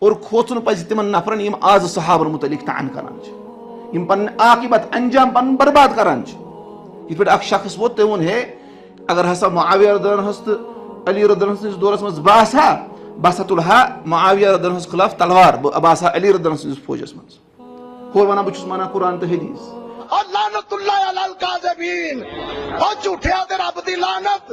اور کھوژن پزِ تمن نفرن یم آز صحابن متعلق تعن کران یم پن عاقبت انجام پن برباد کران یہ پہ اخ شخص ووت تم وون ہے اگر ہسا معاویہ رضی اللہ عنہ تو علی رضی اللہ عنہ دورس مز بہ ہسا تلہا معاویہ رضی اللہ عنہ خلاف تلوار بہ ہسا علی رضی اللہ عنہ فوجس مز ہور ونان بہ چھس مانان قرآن تو حدیث اور لعنت اللہ علی الکاذبین اور جھوٹے آدھے رب دی لعنت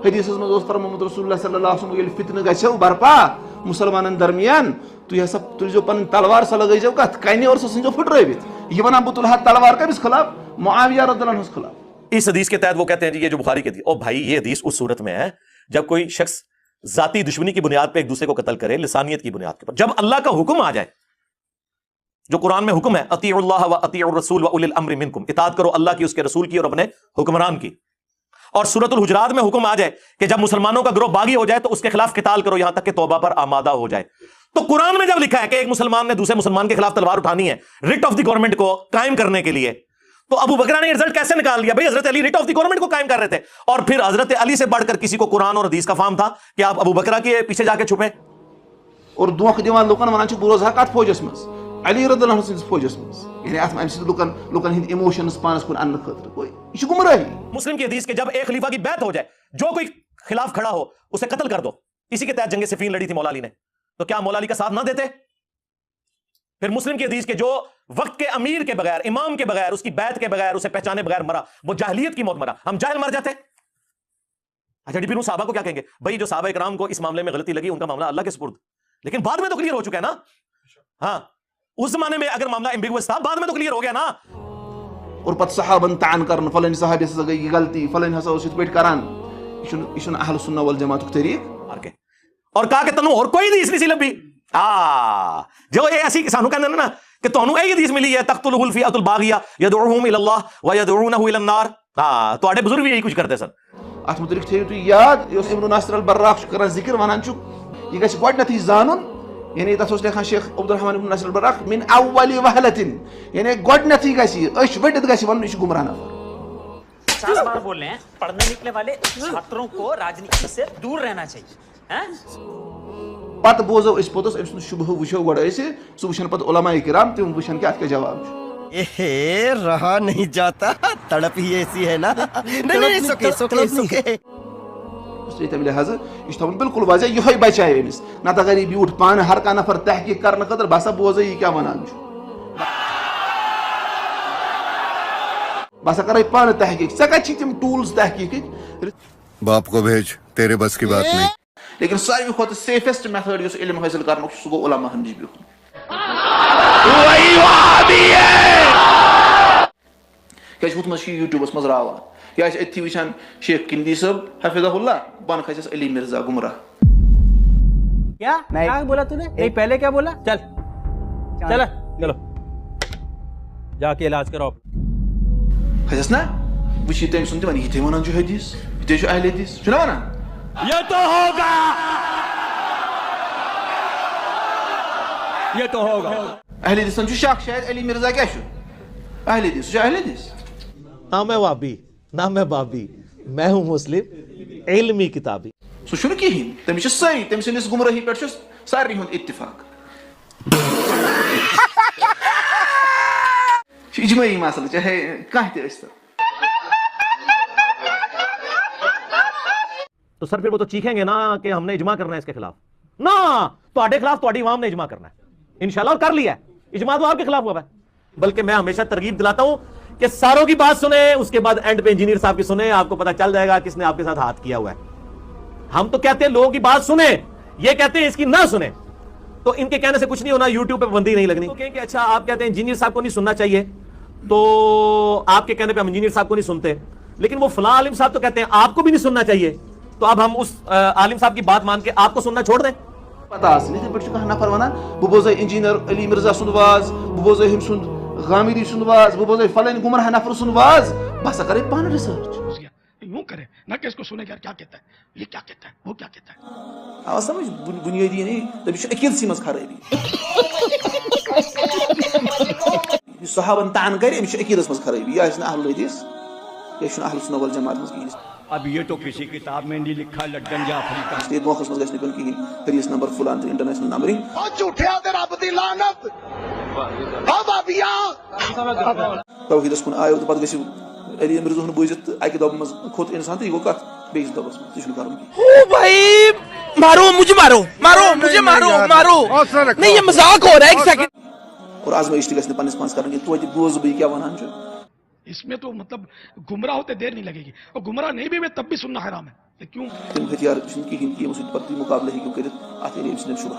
حدیث مز فرمومت رسول اللہ صلی اللہ علیہ وسلم یل فتنہ گژھو برپا مسلمانن درمیان تھی ہسا تلزو پن تلوار سا لگیزو کت کنے اور سا سنجو پھٹرٲوِتھ یہ ونان بہ تلہا تلوار کمس خلاف معاویہ رضی اللہ عنہ خلاف. اس حدیث کے تحت وہ کہتے ہیں جی یہ جو بخاری کی تھی او بھائی یہ حدیث اس صورت میں ہے جب کوئی شخص ذاتی دشمنی کی بنیاد پہ ایک دوسرے کو قتل کرے لسانیت کی بنیاد پر. جب اللہ کا حکم آ جائے جو قرآن میں حکم ہے اطیعوا اللہ و اطیعوا الرسول و اولی الامر منکم اطاعت کرو اللہ کی اس کے رسول کی اور اپنے حکمران کی. اور سورۃ الحجرات میں حکم آ جائے کہ جب مسلمانوں کا گروہ باغی ہو جائے تو اس کے خلاف قتال کرو یہاں تک کہ توبہ پر آمادہ ہو جائے. تو قرآن میں جب لکھا ہے کہ ایک مسلمان نے دوسرے مسلمان کے خلاف تلوار اٹھانی ہے ریٹ آف دی گورنمنٹ کو قائم کرنے کے لیے تو ابو بکر نے رزلٹ کیسے نکال لیا؟ بھائی حضرت علی ریٹ آف دی گورنمنٹ کو قائم کر رہے تھے اور پھر حضرت علی سے بڑھ کر کسی کو قرآن اور حدیث کا فہم تھا کہ آپ ابو بکر کے پیچھے جا کے چھپیں اور دھوکہ دِوان لوکن ونان چھ بہ روزہا کتھ فوجس مز علی رضی اللہ عنہ سندس فوجس مز یعنی اتھ امہ لوکن ہند ایموشنز پانس کن انہ خاطر یہ گمراہی. مسلم کی حدیث کہ جب ایک خلیفہ کی بیعت ہو جائے جو کوئی خلاف کھڑا ہو اسے قتل کر دو. اسی کے تحت جنگ صفین لڑی تھی مولا علی نے تو کیا مولا علی کا ساتھ نہ دیتے؟ پھر مسلم کی حدیث کے جو وقت کے امیر کے بغیر امام کے بغیر اس کی بیعت کے بغیر اسے پہچانے بغیر مرا وہ جاہلیت کی موت مرا. ہم جاہل مر جاتے. اچھا پھر صحابہ کو کیا کہیں گے؟ بھائی جو صحابہ کرام کو اس معاملے میں غلطی لگی ان کا معاملہ اللہ کے سپرد لیکن بعد میں تو کلیئر ہو چکا ہے نا. ہاں اس زمانے میں اگر معاملہ ایمبیگوس تھا بعد میں تو کلیئر ہو گیا نا. اور پتہ صحابن تعن کرن فلانی صحابی ہسا گئی یہ غلطی فلانی ہسا اس پہ کران یہ اہل سنہ والجماعت طریق اور کہا کہ تنو اور کوئی حدیث نہیں سی لبھی جو یہ ایسی سانو کہندے نا کہ تانوں یہ حدیث ملی ہے تقتلہ الفئۃ الباغیہ یدعوہم الی اللہ ویدعونہ الی النار. تواڈے بزرگ بھی یہی کچھ کرتے سن. ات متعلق تھیو تو یاد یہ ابن ناصر البراق کران ذکر ونان چھ یہ گژھِ گۄڈنیتھٕے زانُن یعنی تتھ اوس لیکھان شیخ عبد الرحمن ابن ناصر البراق من اول وہلتن یعنی گۄڈنیتھٕے گژھِ أچھ ؤٹِتھ گژھِ ونُن یہ چھُ گمراہ نفر. 50 بار بول رہے ہیں پڑھنے نکلے والے چھاتروں کو راجنیتی سے دور رہنا چاہیے. پتہ بوزو اس پوتس ام سند شبہ وچھو گۄڈٕ أسۍ سُہ وٕچھن پتہٕ علماء کرام تِم وٕچھن کہ اتھ کیٛاہ جواب چھُ. رہا نہیں جاتا تڑپ ہی ایسی ہے نا. تمہ لحاظ یہ تھاون بالکل واضح یہ بچائے أمس نتہٕ اگر یہ بیوٗٹھ پانہٕ ہر کانٛہہ نفر تحقیق کرنہٕ خٲطرٕ بہٕ ہسا بوزے یہ کیٛاہ ونان چھُ بہٕ ہسا کرے پانہٕ تحقیق. ژےٚ کتہِ چھی تِم ٹولز تحقیقٕکۍ؟ باپ کو بھیج تیرے بس کی بات نہیں. لیکن ساروی کھۄتہٕ سیفسٹ میتھڈ یُس علم حٲصِل کرنُک سُہ گوٚو علماہن نِش بِہُن. کیازِ ہُتھ منٛز چھِ یوٗٹیوٗبس منٛز راوان یا چھِ أتھی وٕچھان شیخ کِندی صٲب حفظہ اللہ بۄنہٕ کھسٮ۪س علی مرزا گمراہ. کیا بولا تو نے پہلے کیا بولا؟ چل چل چلو جا کے علاج کرو. کھسٮ۪س نا وٕچھ یہِ تٔمۍ سُنٛد تہِ وَنہِ یِتھے وَنان چھُ حدیث یِتھے چھُ اہل حدیث چھُنا وَنان. یہ تو ہوگا یہ تو ہوگا. اہل حدیثن چھُ شک شاید علی مرزا کیٛاہ چھُ اہل حدیث سُہ چھُ اہل حدیث. نہ میں وابی نہ میں بابی میں ہوں مسلم علمی کتابی. سُہ چھُنہٕ کِہیٖنۍ تٔمِس چھِ سٲری تٔمۍ سٕنٛدِس گُمرٲہی پٮ۪ٹھ چھُ سارنٕے ہُنٛد اتفاق. چھُ اجمٲعی مسلہٕ چاہے کانٛہہ تہِ ٲسۍ تن. تو سر پھر وہ تو چیخیں گے نا کہ ہم نے اجماع کرنا ہے اس کے خلاف. نہ تواڈے خلاف تواڈی عوام نے اجماع کرنا ہے انشاءاللہ اور کر لیا ہے. اجماع تو آپ کے خلاف ہوا ہے. بلکہ میں ہمیشہ ترغیب دلاتا ہوں کہ ساروں کی بات سنیں اس کے بعد اینڈ پہ انجینئر صاحب کی سنیں آپ کو پتہ چل جائے گا کس نے آپ کے ساتھ ہاتھ کیا ہوا ہے. ہم تو کہتے ہیں لوگوں کی بات سنیں یہ کہتے ہیں اس کی نہ سنیں. تو ان کے کہنے سے کچھ نہیں ہونا یوٹیوب پہ پابندی نہیں لگنی کہ اچھا آپ کہتے ہیں انجینئر صاحب کو نہیں سننا چاہیے تو آپ کے کہنے پہ ہم انجینئر صاحب کو نہیں سنتے لیکن وہ فلاں عالم صاحب تو کہتے ہیں آپ کو بھی نہیں سننا چاہیے تو اب ہم اس عالم صاحب کی بات مان کے آپ کو سننا چھوڑ دیں. پتہ آسن یِتھے پٲٹھۍ چھُ کانٛہہ نفر ونان بہٕ بوزے انجینئر علی مرزا سُنٛد واز بہٕ بوزے ہُمہِ سُنٛد غامدی سُنٛد واز بہٕ بوزے فلٲنۍ گمراہ نفر سُنٛد واز بہٕ ہسا کرے پانہٕ ریسرچ. یوں کرے نہ کہ اس کو سنے گا کیا کہتا ہے یہ کیا کہتا ہے وہ کیا کہتا ہے. آو سمجھ بنیٲدی یعنی تٔمِس چھِ عقیدسٕے منٛز خرٲبی. یُس صحابن تعن کرِ أمِس چھِ عقیدس منٛز خرٲبی یہِ آسہِ نہٕ اہل حدیث یہِ چھُنہٕ اہل سنہ والجماعت منٛز کِہیٖنۍ. اب یہ تو کسی کتاب میں نہیں لکھا لڈن جعفری کا. یہ موقع مز گژھِ نہٕ پیوٚن کِہیٖنۍ حدیث نمبر فلان تہٕ انٹرنیشنل نمبرنگ. او جھوٹیا دے رب دی لعنت. او بابیا توحیدس کُن آیو تہٕ پتہٕ گژھِو علی مرزا ہُن بوٗزِتھ تہٕ اکہِ دۄبہٕ منٛز کھوٚت اِنسان تہٕ یہِ گوٚو کتھ بیٚیِس دۄبس منٛز. تہِ چھُنہٕ کرُن کینٛہہ. بھائی مارو مجھے مارو نہیں یہ مذاق ہو رہا ہے ایک سیکنڈ. اور آزمائش تہِ گژھِ نہٕ پننِس پانس کرٕنۍ کینٛہہ. توتہِ بوزٕ بہٕ یہِ کیاہ ونان چھُ. اس میں تو مطلب گمراہ ہوتے دیر نہیں لگے گی, اور گمراہ نہیں بھی میں تب بھی سننا حرام ہے. کیوں؟ تِم ہتھیار چھِنہٕ کِہیٖنۍ کہِ یِمو سۭتۍ پتہٕ تُہۍ مُقابلہٕ ہیٚکِو کٔرِتھ. اتھ ایریا چھِنہٕ شُبہ.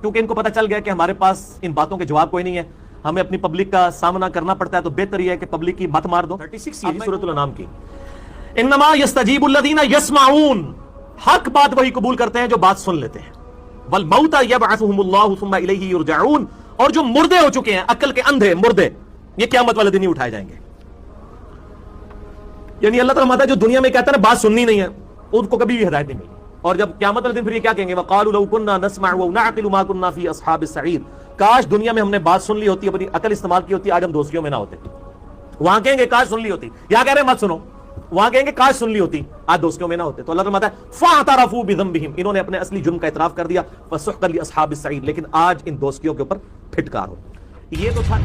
کیونکہ ان کو پتہ چل گیا کہ ہمارے پاس ان باتوں کے جواب کوئی نہیں ہے, ہمیں اپنی پبلک کا سامنا کرنا پڑتا ہے, تو بہتر یہ ہے کہ پبلک کی مت مار دو. 36 یہ سورۃ الانعام کی. انما یستجیب الذین یسمعون, حق بات وہی قبول کرتے ہیں جو بات سن لیتے ہیں. والموتى یبعثهم اللہ ثم الیہ یرجعون, اور جو مردے ہو چکے ہیں, عقل کے اندھے مردے, یہ قیامت والے دن ہی اٹھائے جائیں گے. یعنی اللہ تعالیٰ ماتا جو دنیا میں کہتا ہے نا بات سننی نہیں ہے, ان کو کبھی بھی ہدایت نہیں ملی. اور جب قیامت والے دن پھر یہ کیا کہیں گے, وقالوا لو كنا نسمع ونعقل ما كنا في اصحاب السعير, کاش دنیا میں ہم نے بات سن لی ہوتی, اپنی عقل استعمال کی ہوتی, آج ہم دوستیوں میں نہ ہوتے. وہاں کہیں گے کاش سن لی ہوتی, یہاں کہہ رہے ہیں مت سنو, وہاں کہیں گے کاش سن لی ہوتی, آج دوستیوں میں نہ ہوتے. تو اللہ تعالیٰ ہے فاعترفوا بذنبهم, انہوں نے اپنے اصلی جرم کا اعتراف کر دیا. فسحقا لاصحاب السعير, لیکن آج ان دوستیوں کے اوپر پھٹکار ہو. یہ تو تھا